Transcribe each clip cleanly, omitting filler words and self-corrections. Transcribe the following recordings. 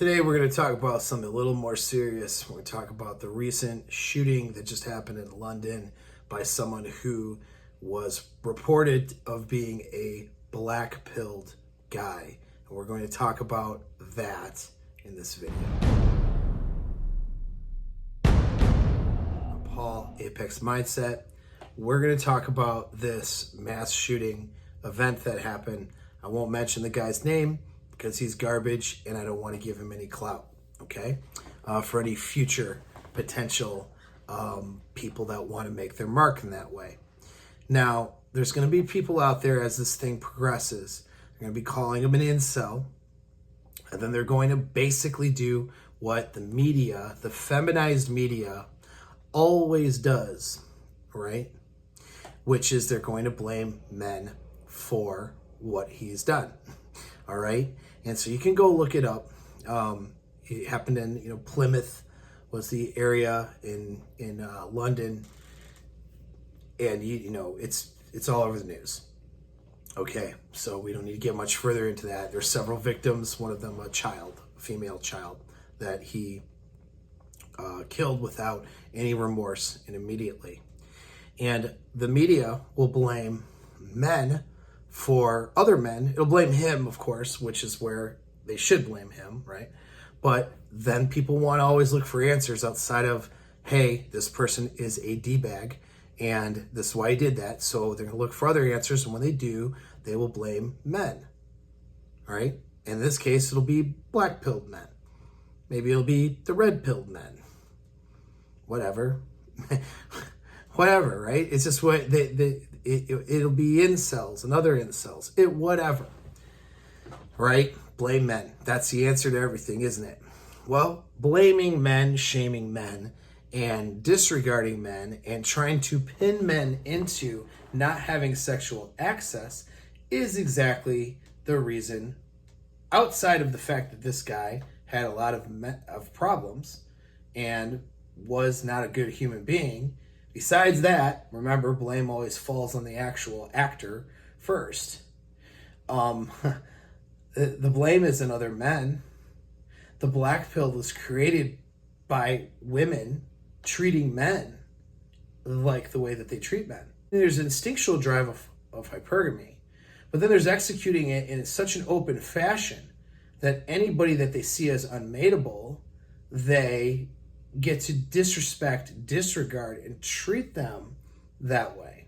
Today we're going to talk about something a little more serious. We're going to talk about the recent shooting that just happened in London by someone who was reported of being a black-pilled guy. And we're going to talk about that in this video. I'm Paul, Apex Mindset. We're going to talk about this mass shooting event that happened. I won't mention the guy's name because he's garbage and I don't want to give him any clout, okay? For any future potential people that want to make their mark in that way. Now, there's going to be people out there as this thing progresses. They're going to be calling him an incel, and then they're going to basically do what the media, the feminized media, always does, right? Which is they're going to blame men for what he's done. All right. And so you can go look it up. It happened in, Plymouth was the area in London. And, it's all over the news. Okay. So we don't need to get much further into that. There's several victims. One of them, a female child that he killed without any remorse and immediately. And the media will blame men for other men. It'll blame him, of course, which is where they should blame him, right? But then people want to always look for answers outside of, hey, this person is a D-bag, and this is why he did that. So they're going to look for other answers, and when they do, they will blame men, all right? In this case, it'll be black-pilled men. Maybe it'll be the red-pilled men. Whatever. Whatever, right? It's just what it'll be incels and other incels. Whatever, right? Blame men. That's the answer to everything, isn't it? Well, blaming men, shaming men, and disregarding men, and trying to pin men into not having sexual access is exactly the reason, outside of the fact that this guy had a lot of problems and was not a good human being. Besides that, remember, blame always falls on the actual actor first. The blame isn't other men. The black pill was created by women treating men like the way that they treat men. There's an instinctual drive of hypergamy, but then there's executing it in such an open fashion that anybody that they see as unmateable, they get to disrespect, disregard, and treat them that way.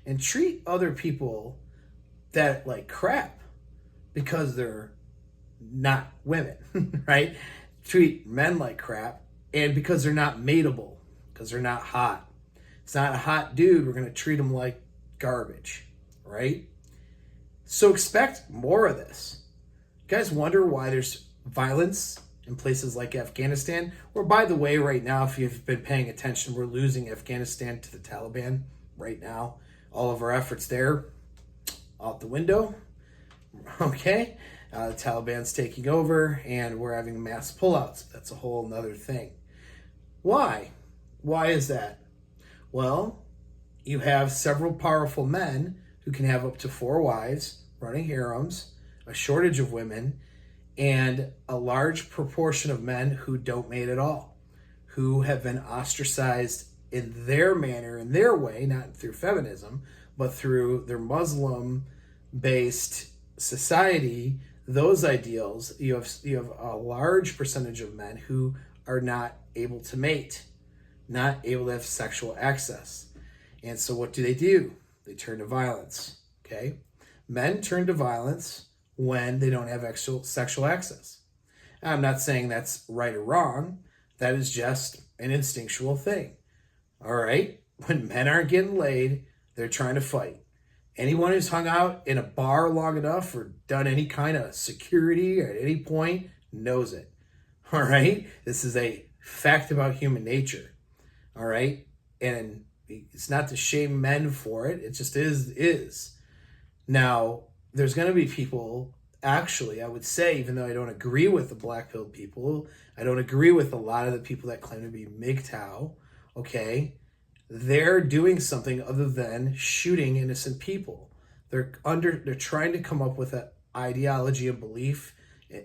And treat other people that like crap because they're not women, right? Treat men like crap, and because they're not mateable, because they're not hot. It's not a hot dude, we're going to treat them like garbage, right? So expect more of this. You guys wonder why there's violence in places like Afghanistan, where, by the way, right now, if you've been paying attention, we're losing Afghanistan to the Taliban right now. All of our efforts there, out the window, okay? The Taliban's taking over, and we're having mass pullouts. That's a whole nother thing. Why? Why is that? Well, you have several powerful men who can have up to 4 wives, running harems, a shortage of women, and a large proportion of men who don't mate at all, who have been ostracized in their manner, in their way, not through feminism, but through their Muslim-based society, those ideals. You have a large percentage of men who are not able to mate, not able to have sexual access. And so what do? They turn to violence, okay? Men turn to violence when they don't have sexual access. I'm not saying that's right or wrong. That is just an instinctual thing. All right? When men aren't getting laid, they're trying to fight. Anyone who's hung out in a bar long enough or done any kind of security at any point knows it. All right? This is a fact about human nature. All right? And it's not to shame men for it. It just is. Now, there's going to be people, actually, I would say, even though I don't agree with the black-pilled people, I don't agree with a lot of the people that claim to be MGTOW, okay? They're doing something other than shooting innocent people. They're trying to come up with an ideology and belief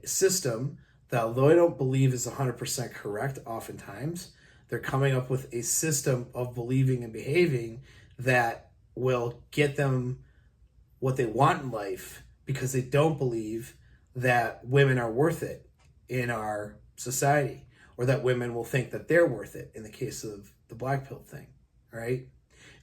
system that, although I don't believe is 100% correct oftentimes, they're coming up with a system of believing and behaving that will get them what they want in life because they don't believe that women are worth it in our society, or that women will think that they're worth it in the case of the black pill thing, right?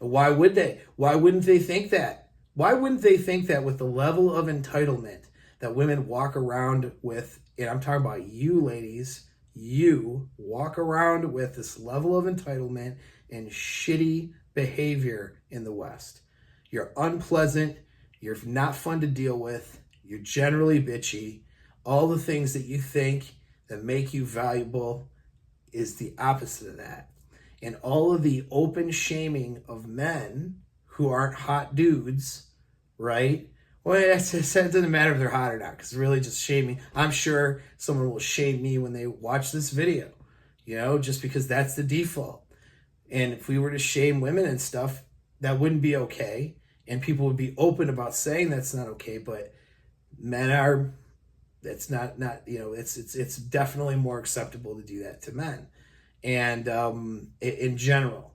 And why would they? Why wouldn't they think that? Why wouldn't they think that with the level of entitlement that women walk around with, and I'm talking about you ladies, you walk around with this level of entitlement and shitty behavior in the West. You're unpleasant, you're not fun to deal with, you're generally bitchy. All the things that you think that make you valuable is the opposite of that. And all of the open shaming of men who aren't hot dudes, right? Well, it doesn't matter if they're hot or not, because really just shaming. I'm sure someone will shame me when they watch this video, just because that's the default. And if we were to shame women and stuff, that wouldn't be okay. And people would be open about saying that's not okay, but men are, it's not, it's definitely more acceptable to do that to men. And in general,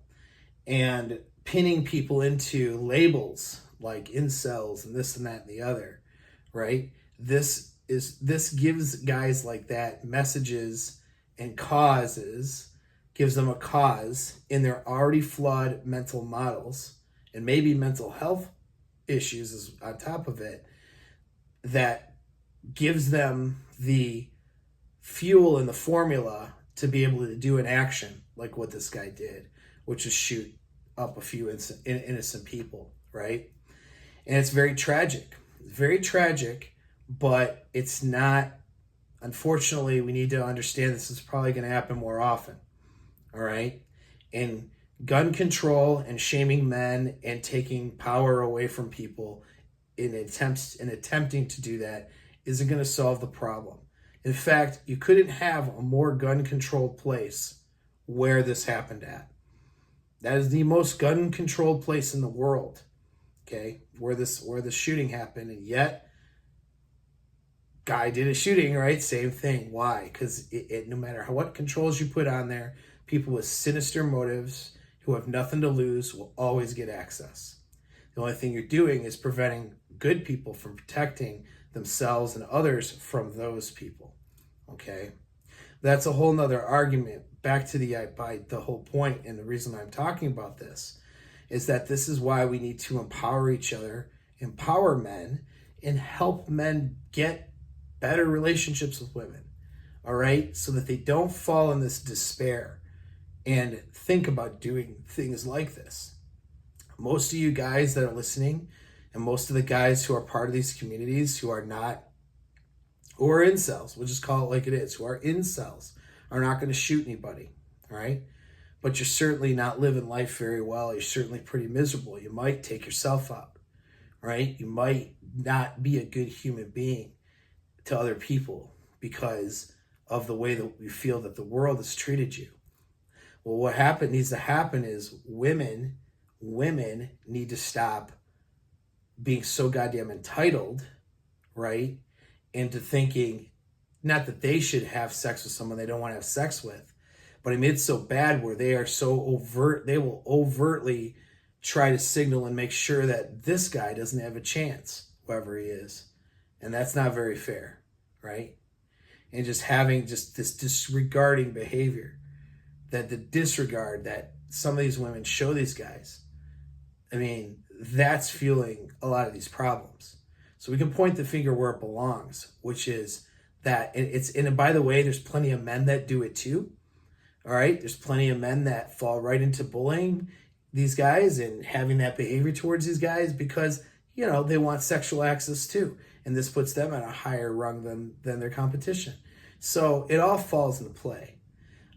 and pinning people into labels like incels and this and that and the other, right? This gives guys like that messages and gives them a cause in their already flawed mental models, and maybe mental health issues is on top of it, that gives them the fuel and the formula to be able to do an action like what this guy did, which is shoot up a few innocent people, right? And it's very tragic. It's very tragic, but it's not, unfortunately, we need to understand this is probably going to happen more often, all right? And gun control and shaming men and taking power away from people in attempting to do that isn't going to solve the problem. In fact, you couldn't have a more gun-controlled place where this happened at. That is the most gun-controlled place in the world, okay, where the shooting happened, and yet guy did a shooting, right? Same thing. Why? Because no matter what controls you put on there, people with sinister motives who have nothing to lose will always get access. The only thing you're doing is preventing good people from protecting themselves and others from those people, okay? That's a whole nother argument. Back to the whole point, and the reason I'm talking about this is that this is why we need to empower each other, empower men, and help men get better relationships with women, all right? So that they don't fall in this despair and think about doing things like this. Most of you guys that are listening, and most of the guys who are part of these communities who are incels, we'll just call it like it is, who are incels, are not going to shoot anybody, all right? But you're certainly not living life very well. You're certainly pretty miserable. You might take yourself out, right? You might not be a good human being to other people because of the way that you feel that the world has treated you. Well, what needs to happen is women need to stop being so goddamn entitled, right? Into thinking, not that they should have sex with someone they don't want to have sex with, but I mean, it's so bad where they are so overt, they will overtly try to signal and make sure that this guy doesn't have a chance, whoever he is. And that's not very fair, right? And just having just this disregarding behavior, that the disregard that some of these women show these guys, I mean, that's fueling a lot of these problems. So we can point the finger where it belongs, which is that and by the way, there's plenty of men that do it too. All right. There's plenty of men that fall right into bullying these guys and having that behavior towards these guys because, they want sexual access too. And this puts them at a higher rung than their competition. So it all falls into play.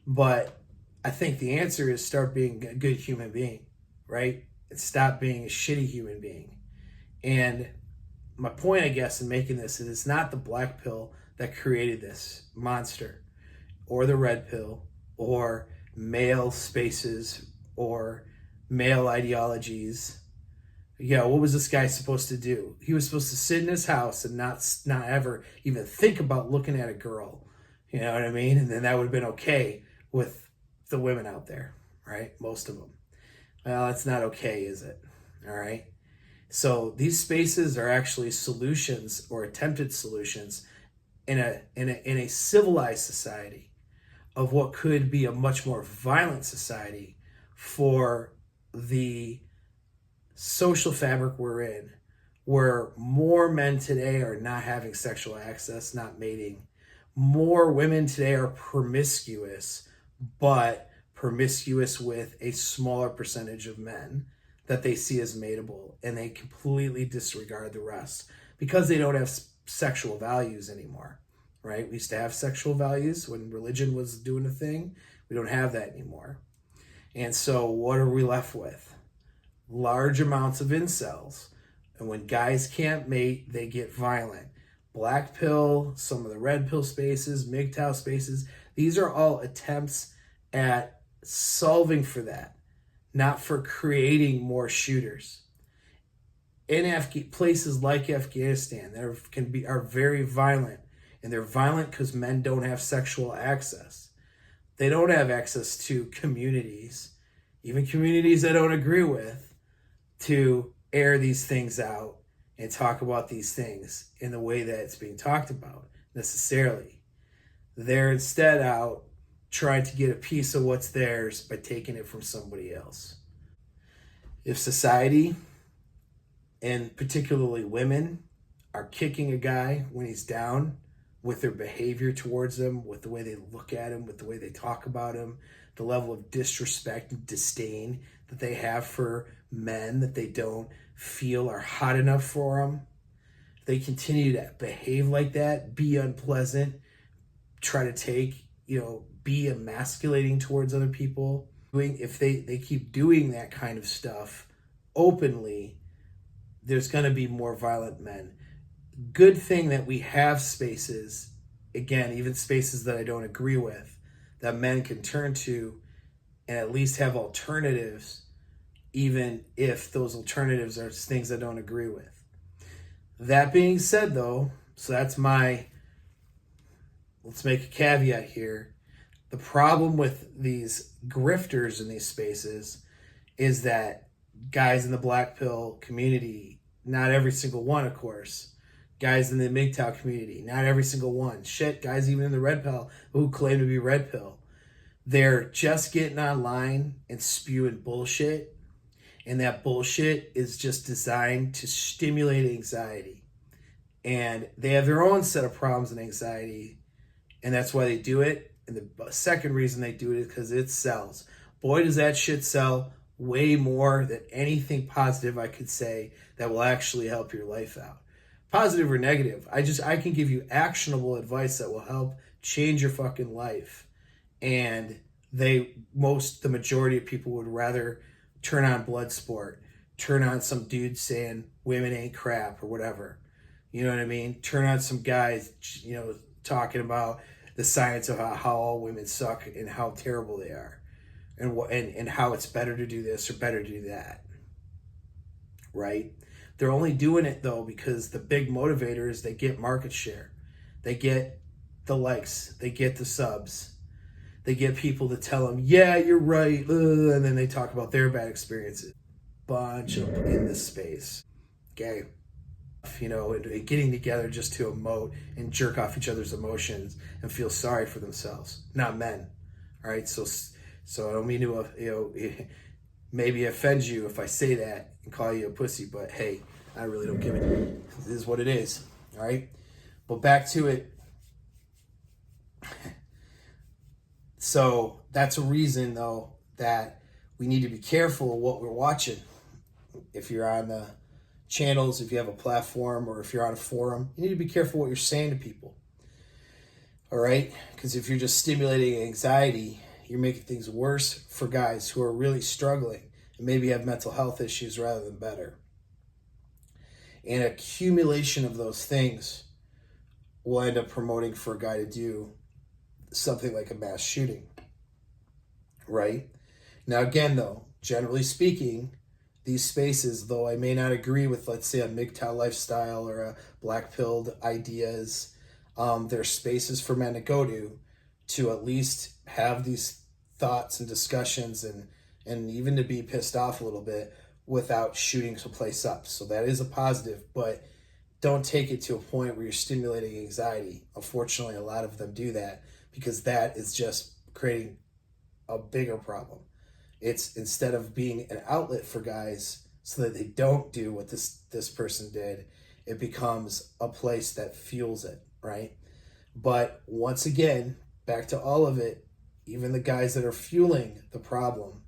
But I think the answer is start being a good human being, right? And stop being a shitty human being. And my point, I guess, in making this is it's not the black pill that created this monster, or the red pill, or male spaces, or male ideologies. Yeah, what was this guy supposed to do? He was supposed to sit in his house and not ever even think about looking at a girl, You know what I mean? And then that would have been okay with the women out there, right? Most of them. Well, it's not okay, is it? All right. So these spaces are actually solutions or attempted solutions in a civilized society of what could be a much more violent society for the social fabric we're in, where more men today are not having sexual access, not mating. More women today are promiscuous, but promiscuous with a smaller percentage of men that they see as mateable, and they completely disregard the rest because they don't have sexual values anymore, right? We used to have sexual values when religion was doing a thing. We don't have that anymore. And so what are we left with? Large amounts of incels. And when guys can't mate, they get violent. Black pill, some of the red pill spaces, MGTOW spaces, these are all attempts at solving for that, not for creating more shooters. In places like Afghanistan, are very violent, and they're violent because men don't have sexual access. They don't have access to communities, even communities I don't agree with, to air these things out and talk about these things in the way that it's being talked about necessarily. They're instead out trying to get a piece of what's theirs by taking it from somebody else. If society, and particularly women, are kicking a guy when he's down with their behavior towards him, with the way they look at him, with the way they talk about him, the level of disrespect and disdain that they have for men that they don't feel are hot enough for them, they continue to behave like that, be unpleasant, try to take, be emasculating towards other people. If they keep doing that kind of stuff openly, there's going to be more violent men. Good thing that we have spaces, again, even spaces that I don't agree with, that men can turn to and at least have alternatives, even if those alternatives are things I don't agree with. That being said, though, so that's let's make a caveat here. The problem with these grifters in these spaces is that guys in the black pill community, not every single one, of course, guys in the MGTOW community, not every single one, shit, guys even in the red pill who claim to be red pill, they're just getting online and spewing bullshit, and that bullshit is just designed to stimulate anxiety, and they have their own set of problems and anxiety, and that's why they do it. And the second reason they do it is because it sells. Boy, does that shit sell way more than anything positive I could say that will actually help your life out. Positive or negative, I can give you actionable advice that will help change your fucking life. And the majority of people would rather turn on Bloodsport, turn on some dude saying women ain't crap or whatever. You know what I mean? Turn on some guys, talking about the science of how all women suck and how terrible they are, and how it's better to do this or better to do that, right? They're only doing it, though, because the big motivator is they get market share. They get the likes. They get the subs. They get people to tell them, yeah, you're right, and then they talk about their bad experiences. Bunch of in this space, okay? And getting together just to emote and jerk off each other's emotions and feel sorry for themselves, not men. All right, so I don't mean to maybe offend you if I say that and call you a pussy, but hey, I really don't give it. This is what it is. All right, but back to it. So that's a reason, though, that we need to be careful of what we're watching. If you're on the channels, if you have a platform, or if you're on a forum, you need to be careful what you're saying to people. All right? Because if you're just stimulating anxiety, you're making things worse for guys who are really struggling and maybe have mental health issues rather than better. And accumulation of those things will end up promoting for a guy to do something like a mass shooting. Right? Now, again, though, generally speaking, these spaces, though I may not agree with, let's say, a MGTOW lifestyle or a black-pilled ideas, they're spaces for men to go to to at least have these thoughts and discussions, and even to be pissed off a little bit without shooting the place up. So that is a positive, but don't take it to a point where you're stimulating anxiety. Unfortunately, a lot of them do that because that is just creating a bigger problem. It's, instead of being an outlet for guys so that they don't do what this person did, it becomes a place that fuels it, right? But once again, back to all of it, even the guys that are fueling the problem,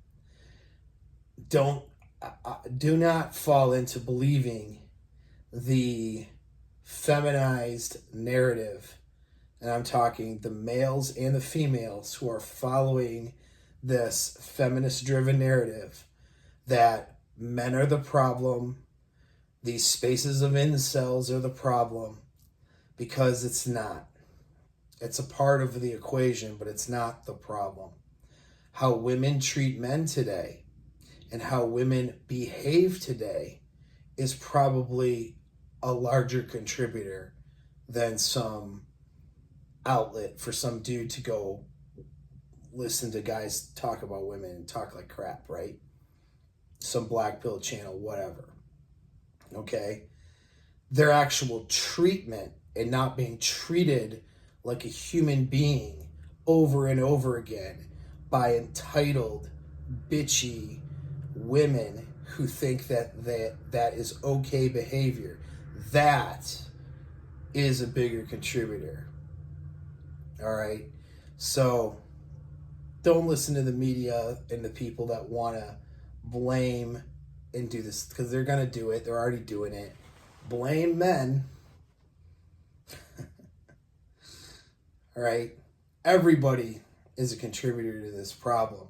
do not fall into believing the feminized narrative. And I'm talking the males and the females who are following this feminist driven narrative that men are the problem, these spaces of incels are the problem, because it's not. It's a part of the equation, but it's not the problem. How women treat men today and how women behave today is probably a larger contributor than some outlet for some dude to go listen to guys talk about women and talk like crap, right? Some black pill channel, whatever. Okay? Their actual treatment and not being treated like a human being over and over again by entitled, bitchy women who think that is okay behavior. That is a bigger contributor. All right? So don't listen to the media and the people that want to blame and do this, because they're going to do it. They're already doing it. Blame men. All right? Everybody is a contributor to this problem.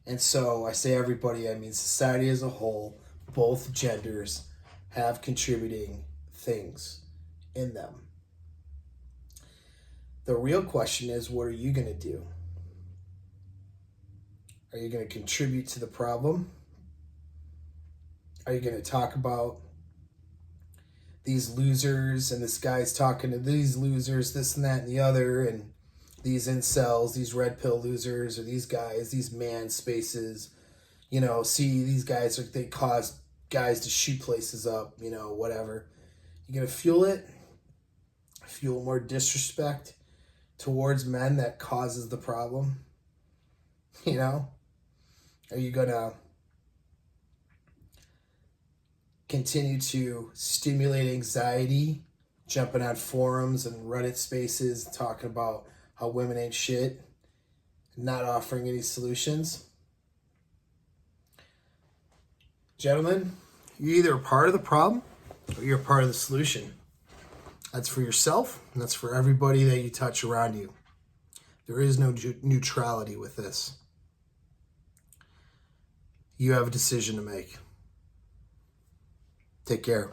And so I say everybody, I mean society as a whole, both genders have contributing things in them. The real question is, what are you going to do? Are you going to contribute to the problem? Are you going to talk about these losers and this guy's talking to these losers, this and that and the other, and these incels, these red pill losers, or these guys, these man spaces, see these guys, they cause guys to shoot places up, whatever. You're going to fuel it? Fuel more disrespect towards men that causes the problem? Are you going to continue to stimulate anxiety, jumping on forums and Reddit spaces, talking about how women ain't shit, not offering any solutions? Gentlemen, you're either a part of the problem or you're a part of the solution. That's for yourself, and that's for everybody that you touch around you. There is no neutrality with this. You have a decision to make. Take care.